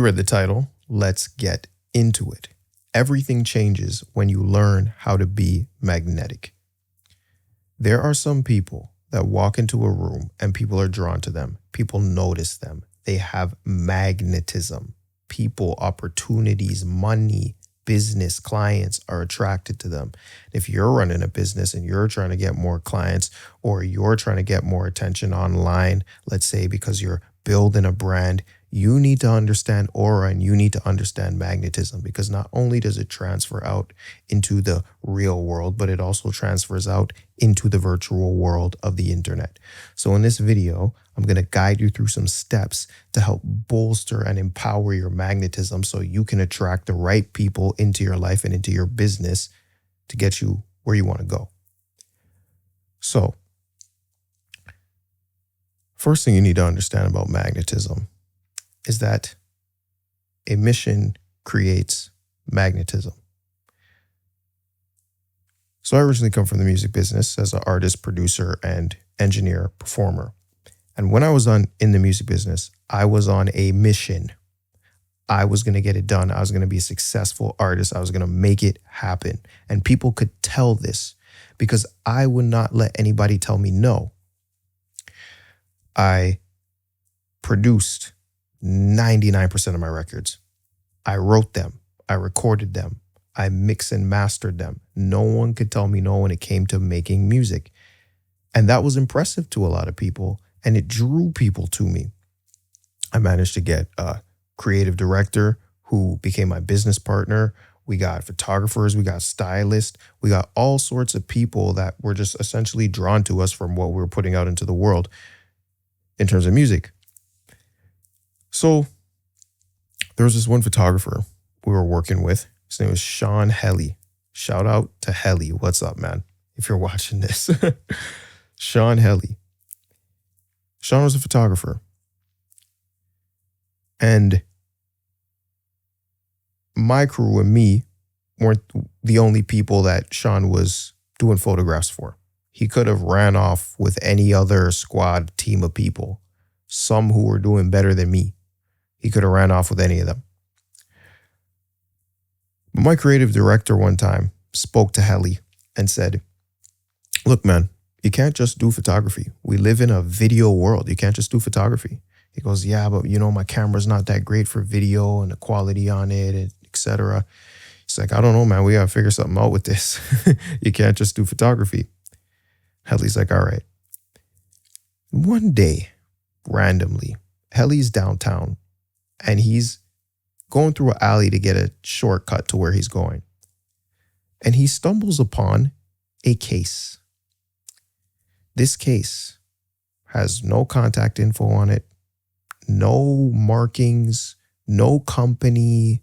read the title. Let's get into it. Everything changes when you learn how to be magnetic. There are some people that walk into a room and people are drawn to them. People notice them. They have magnetism. People, opportunities, money, business, clients are attracted to them. If you're running a business and you're trying to get more clients or you're trying to get more attention online, let's say because you're building a brand, you need to understand aura and you need to understand magnetism, because not only does it transfer out into the real world, but it also transfers out into the virtual world of the internet. So in this video, I'm going to guide you through some steps to help bolster and empower your magnetism so you can attract the right people into your life and into your business to get you where you want to go. So, first thing you need to understand about magnetism is that a mission creates magnetism. So I originally come from the music business as an artist, producer, and engineer, performer. And when I was in the music business, I was on a mission. I was going to get it done. I was going to be a successful artist. I was going to make it happen. And people could tell this because I would not let anybody tell me no. I produced 99% of my records. I wrote them. I recorded them. I mixed and mastered them. No one could tell me no when it came to making music. And that was impressive to a lot of people, and it drew people to me. I managed to get a creative director who became my business partner. We got photographers, we got stylists, we got all sorts of people that were just essentially drawn to us from what we were putting out into the world in terms of music. So there was this one photographer we were working with. His name was Sean Helly. Shout out to Helly. What's up, man? If you're watching this. Sean Helly. Sean was a photographer. And my crew and me weren't the only people that Sean was doing photographs for. He could have ran off with any other squad team of people, some who were doing better than me. He could have ran off with any of them. My creative director one time spoke to Helly and said, look, man, you can't just do photography. We live in a video world. You can't just do photography. He goes, yeah, but my camera's not that great for video and the quality on it, etc. He's like, I don't know, man. We got to figure something out with this. You can't just do photography. Helly's like, all right. One day, randomly, Helly's downtown and he's going through an alley to get a shortcut to where he's going. And he stumbles upon a case. This case has no contact info on it, no markings, no company,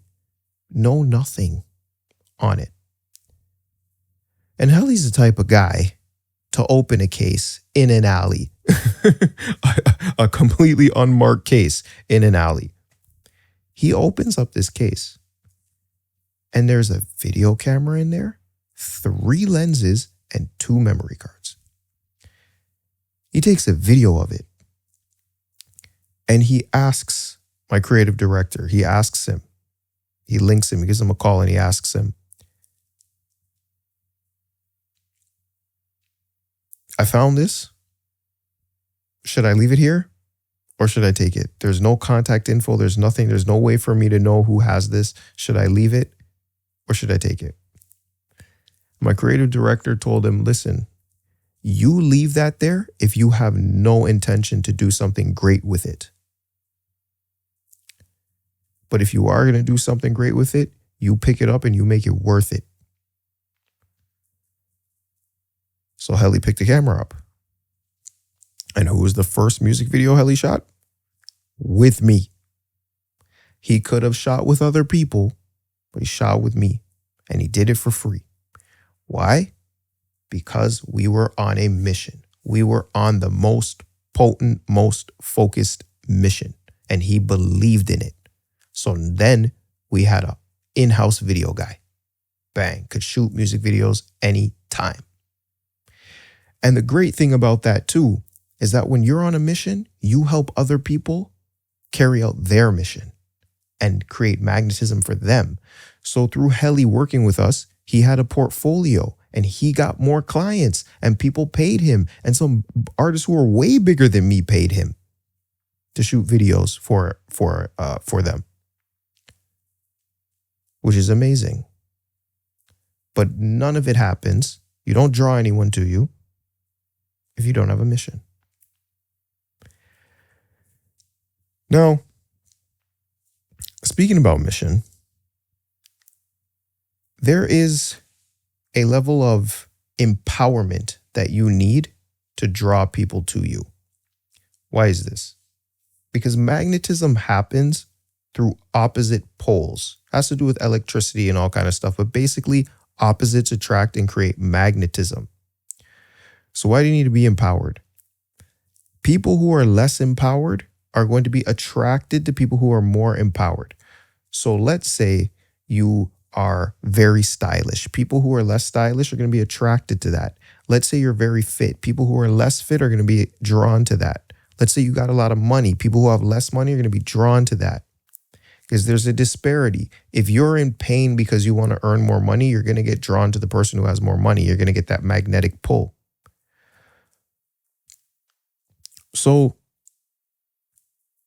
no nothing on it. And Helly's the type of guy to open a case in an alley, a completely unmarked case in an alley. He opens up this case and there's a video camera in there, 3 lenses, and 2 memory cards. He takes a video of it and he asks my creative director, he links him, he gives him a call and he asks him, I found this. Should I leave it here or should I take it? There's no contact info. There's nothing. There's no way for me to know who has this. Should I leave it or should I take it? My creative director told him, listen, you leave that there if you have no intention to do something great with it. But if you are going to do something great with it, you pick it up and you make it worth it. So Helly picked the camera up. And who was the first music video Helly shot? With me. He could have shot with other people, but he shot with me. And he did it for free. Why? Because we were on a mission. We were on the most potent, most focused mission. And he believed in it. So then we had an in-house video guy. Bang, could shoot music videos anytime. And the great thing about that too is that when you're on a mission, you help other people carry out their mission. and create magnetism for them. So through Helly working with us, he had a portfolio and he got more clients and people paid him. And some artists who are way bigger than me paid him to shoot videos for them, which is amazing. But none of it happens. You don't draw anyone to you if you don't have a mission. Now, speaking about mission, there is a level of empowerment that you need to draw people to you. Why is this? Because magnetism happens through opposite poles. It has to do with electricity and all kind of stuff, but basically opposites attract and create magnetism. So why do you need to be empowered? People who are less empowered are going to be attracted to people who are more empowered. So let's say you are very stylish. People who are less stylish are going to be attracted to that. Let's say you're very fit. People who are less fit are going to be drawn to that. Let's say you got a lot of money. People who have less money are going to be drawn to that. Because there's a disparity. If you're in pain because you want to earn more money, you're going to get drawn to the person who has more money. You're going to get that magnetic pull. So,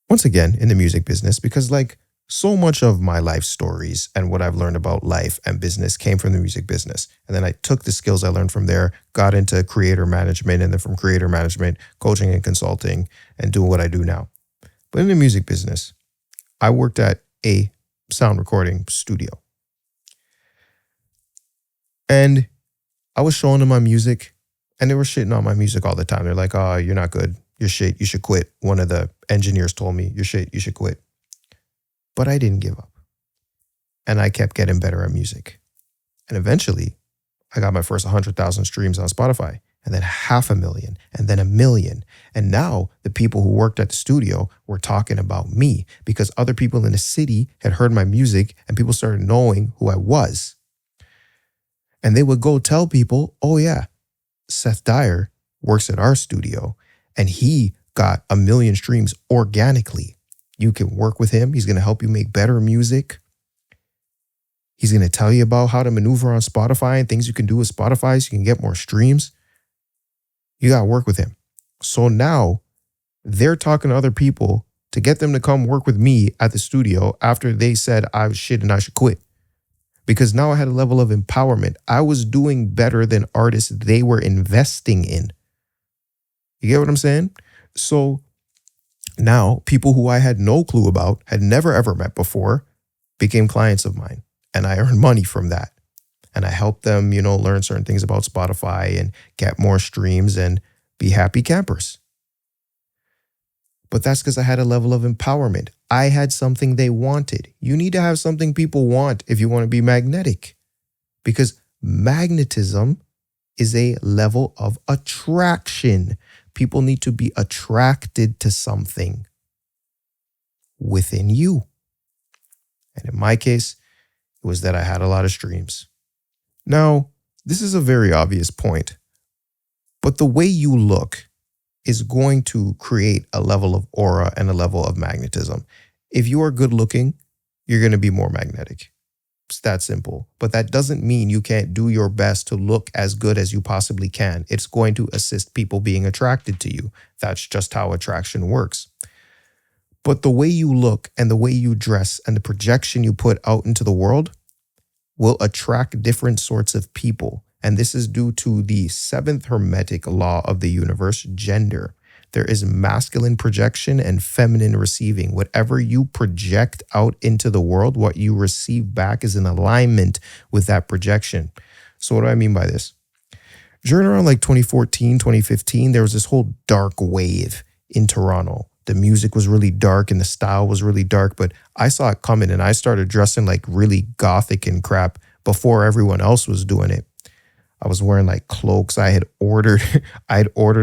once again, in the music business, because like so much of my life stories and what I've learned about life and business came from the music business. And then I took the skills I learned from there, got into creator management, and then from creator management, coaching and consulting, and doing what I do now. But in the music business, I worked at a sound recording studio. And I was showing them my music, and they were shitting on my music all the time. They're like, oh, you're not good. You're shit. You should quit. One of the engineers told me, you're shit. You should quit. But I didn't give up. And I kept getting better at music. And eventually, I got my first 100,000 streams on Spotify, and then 500,000, and then 1 million. And now the people who worked at the studio were talking about me because other people in the city had heard my music and people started knowing who I was. And they would go tell people, oh yeah, Seth Dyer works at our studio and he got 1 million streams organically. You can work with him. He's going to help you make better music. He's going to tell you about how to maneuver on Spotify and things you can do with Spotify so you can get more streams. You got to work with him. So now they're talking to other people to get them to come work with me at the studio after they said I was shit and I should quit. Because now I had a level of empowerment. I was doing better than artists they were investing in. You get what I'm saying? So now people who I had no clue about, had never ever met before, became clients of mine. And I earned money from that. And I helped them, learn certain things about Spotify and get more streams and be happy campers. But that's because I had a level of empowerment. I had something they wanted. You need to have something people want if you want to be magnetic. Because magnetism is a level of attraction. People need to be attracted to something within you. And in my case, it was that I had a lot of streams. Now, this is a very obvious point, but the way you look is going to create a level of aura and a level of magnetism. If you are good looking, you're going to be more magnetic. It's that simple. But that doesn't mean you can't do your best to look as good as you possibly can. It's going to assist people being attracted to you. That's just how attraction works. But the way you look and the way you dress and the projection you put out into the world will attract different sorts of people. And this is due to the 7th hermetic law of the universe, gender. There is masculine projection and feminine receiving. Whatever you project out into the world, what you receive back is in alignment with that projection. So what do I mean by this? During around like 2014, 2015, there was this whole dark wave in Toronto. The music was really dark and the style was really dark, but I saw it coming and I started dressing like really gothic and crap before everyone else was doing it. I was wearing like cloaks. I'd ordered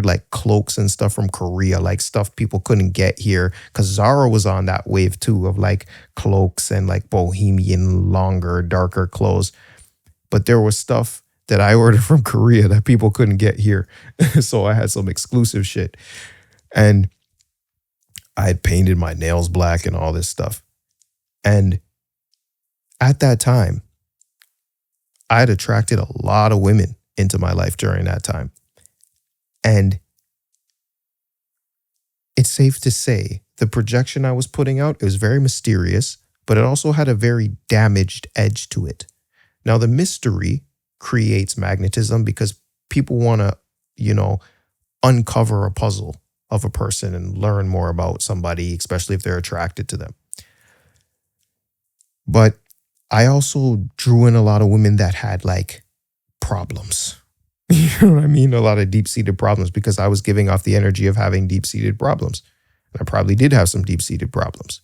like cloaks and stuff from Korea, like stuff people couldn't get here. Cause Zara was on that wave too of like cloaks and like bohemian, longer, darker clothes. But there was stuff that I ordered from Korea that people couldn't get here. So I had some exclusive shit. And I had painted my nails black and all this stuff. And at that time, I had attracted a lot of women into my life during that time. And it's safe to say the projection I was putting out, it was very mysterious, but it also had a very damaged edge to it. Now, the mystery creates magnetism because people want to, uncover a puzzle of a person and learn more about somebody, especially if they're attracted to them. But I also drew in a lot of women that had like problems. You know what I mean? A lot of deep-seated problems because I was giving off the energy of having deep-seated problems. And I probably did have some deep-seated problems.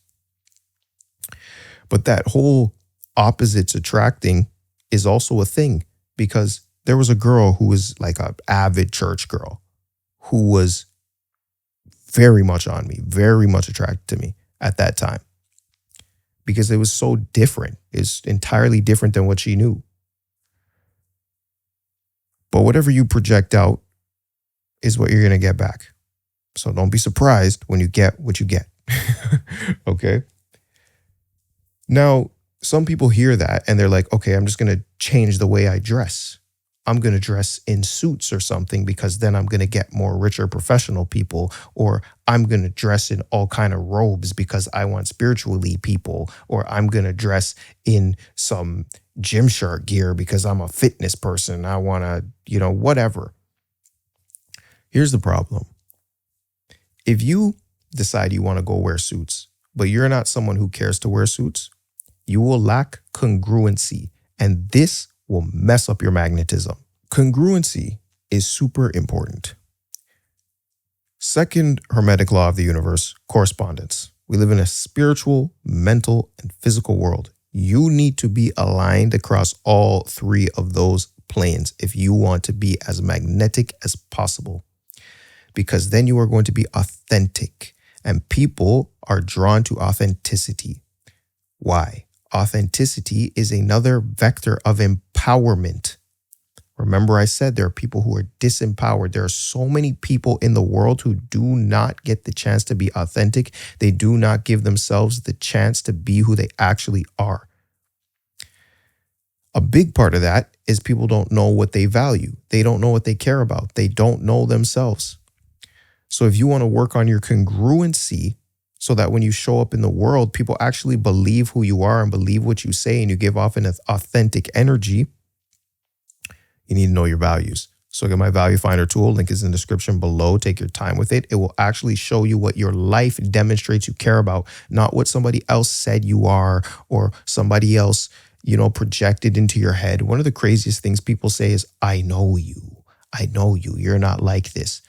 But that whole opposites attracting is also a thing because there was a girl who was like an avid church girl who was very much on me, very much attracted to me at that time because it was so different. It's entirely different than what she knew. But whatever you project out is what you're going to get back. So don't be surprised when you get what you get. Okay? Now, some people hear that and they're like, okay, I'm just going to change the way I dress. I'm going to dress in suits or something because then I'm going to get more richer professional people, or I'm going to dress in all kind of robes because I want spiritually people, or I'm going to dress in some Gymshark gear because I'm a fitness person. I want to, whatever. Here's the problem. If you decide you want to go wear suits, but you're not someone who cares to wear suits, you will lack congruency, and this will mess up your magnetism. Congruency is super important. Second hermetic law of the universe, correspondence. We live in a spiritual, mental, and physical world. You need to be aligned across all three of those planes if you want to be as magnetic as possible, because then you are going to be authentic, and people are drawn to authenticity. Why? Authenticity is another vector of empowerment. Remember, I said there are people who are disempowered. There are so many people in the world who do not get the chance to be authentic. They do not give themselves the chance to be who they actually are. A big part of that is people don't know what they value. They don't know what they care about. They don't know themselves. So if you want to work on your congruency, so that when you show up in the world, people actually believe who you are and believe what you say, and you give off an authentic energy, you need to know your values. So get my value finder tool. Link is in the description below. Take your time with it. It will actually show you what your life demonstrates you care about, not what somebody else said you are or somebody else, projected into your head. One of the craziest things people say is, I know you. I know you. You're not like this.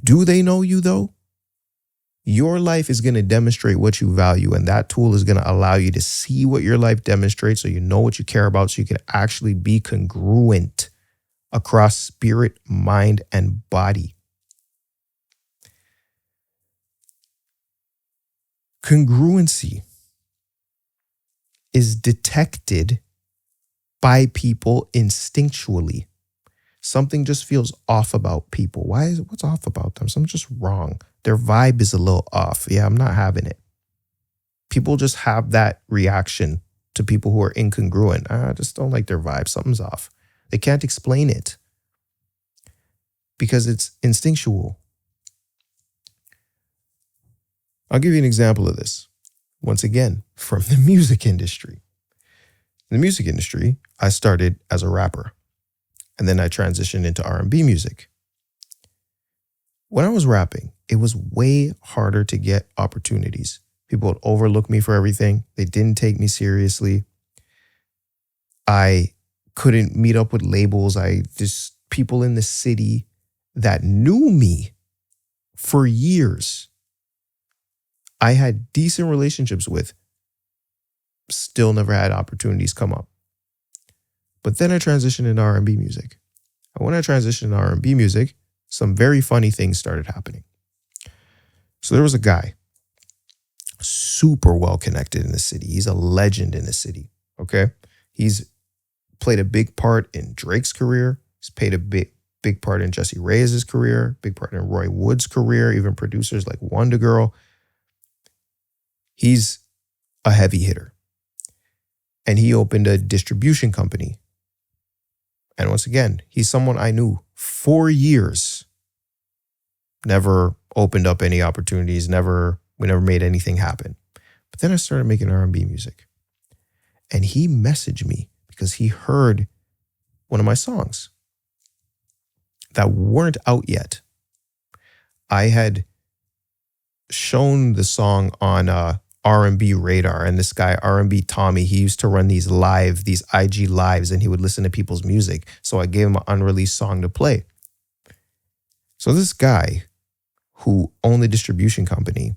Do they know you though? Your life is going to demonstrate what you value, and that tool is going to allow you to see what your life demonstrates so you know what you care about, so you can actually be congruent across spirit, mind, and body. Congruency is detected by people instinctually. Something just feels off about people. What's off about them? Something's just wrong. Their vibe is a little off. Yeah, I'm not having it. People just have that reaction to people who are incongruent. I just don't like their vibe. Something's off. They can't explain it because it's instinctual. I'll give you an example of this. Once again, from the music industry. In the music industry, I started as a rapper. And then I transitioned into R&B music. When I was rapping, it was way harder to get opportunities. People would overlook me for everything. They didn't take me seriously. I couldn't meet up with labels. Just people in the city that knew me for years, I had decent relationships with, still never had opportunities come up. But then I transitioned into R&B music. And when I transitioned into R&B music, some very funny things started happening. So there was a guy, super well connected in the city. He's a legend in the city, okay? He's played a big part in Drake's career. He's played a big part in Jesse Reyes' career, big part in Roy Wood's career, even producers like Wonder Girl. He's a heavy hitter. And he opened a distribution company. And once again, he's someone I knew 4 years. Never opened up any opportunities, we never made anything happen. But then I started making R&B music. And he messaged me because he heard one of my songs that weren't out yet. I had shown the song on R&B Radar, and this guy, R&B Tommy, he used to run these IG lives, and he would listen to people's music. So I gave him an unreleased song to play. So this guy who owned the distribution company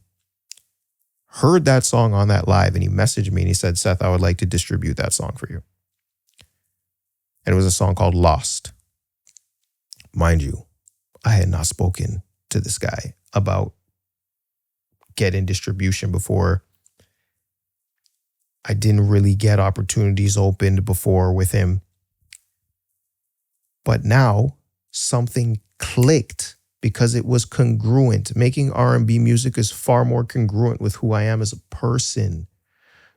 heard that song on that live, and he messaged me and he said, Seth, I would like to distribute that song for you. And it was a song called Lost. Mind you, I had not spoken to this guy about getting distribution before. I didn't really get opportunities opened before with him. But now something clicked because it was congruent. Making R&B music is far more congruent with who I am as a person.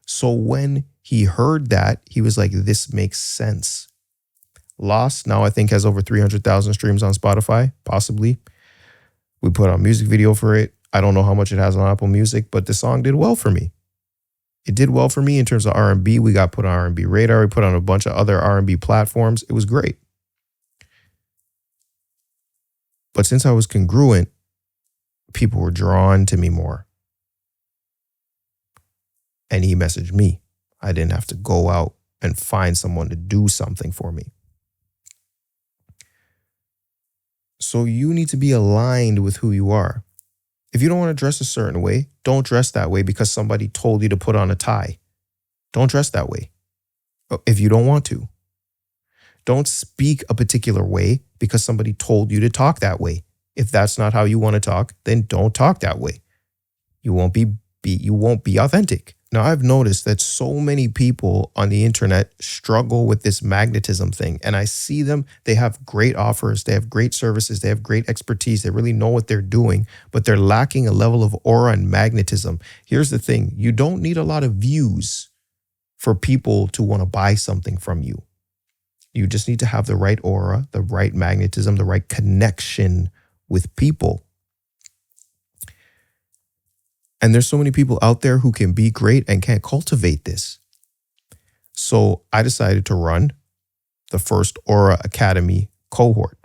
So when he heard that, he was like, this makes sense. Lost now I think has over 300,000 streams on Spotify, possibly. We put out a music video for it. I don't know how much it has on Apple Music, but the song did well for me. It did well for me in terms of R&B. We got put on R&B Radar. We put on a bunch of other R&B platforms. It was great. But since I was congruent, people were drawn to me more. And he messaged me. I didn't have to go out and find someone to do something for me. So you need to be aligned with who you are. If you don't want to dress a certain way, don't dress that way because somebody told you to put on a tie. Don't dress that way if you don't want to. Don't speak a particular way because somebody told you to talk that way. If that's not how you want to talk, then don't talk that way. You won't be authentic. Now, I've noticed that so many people on the internet struggle with this magnetism thing, and I see them. They have great offers. They have great services. They have great expertise. They really know what they're doing, but they're lacking a level of aura and magnetism. Here's the thing. You don't need a lot of views for people to want to buy something from you. You just need to have the right aura, the right magnetism, the right connection with people. And there's so many people out there who can be great and can't cultivate this. So I decided to run the first Aura Academy cohort.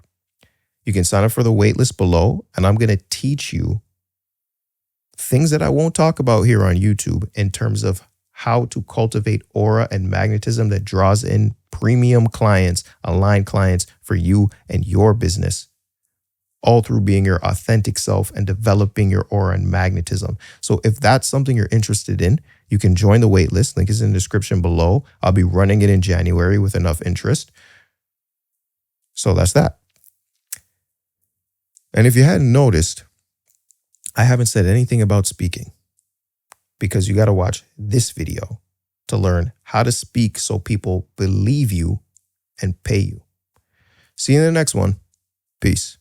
You can sign up for the waitlist below, and I'm going to teach you things that I won't talk about here on YouTube in terms of how to cultivate aura and magnetism that draws in premium clients, aligned clients for you and your business, all through being your authentic self and developing your aura and magnetism. So if that's something you're interested in, you can join the waitlist. Link is in the description below. I'll be running it in January with enough interest. So that's that. And if you hadn't noticed, I haven't said anything about speaking because you got to watch this video to learn how to speak so people believe you and pay you. See you in the next one. Peace.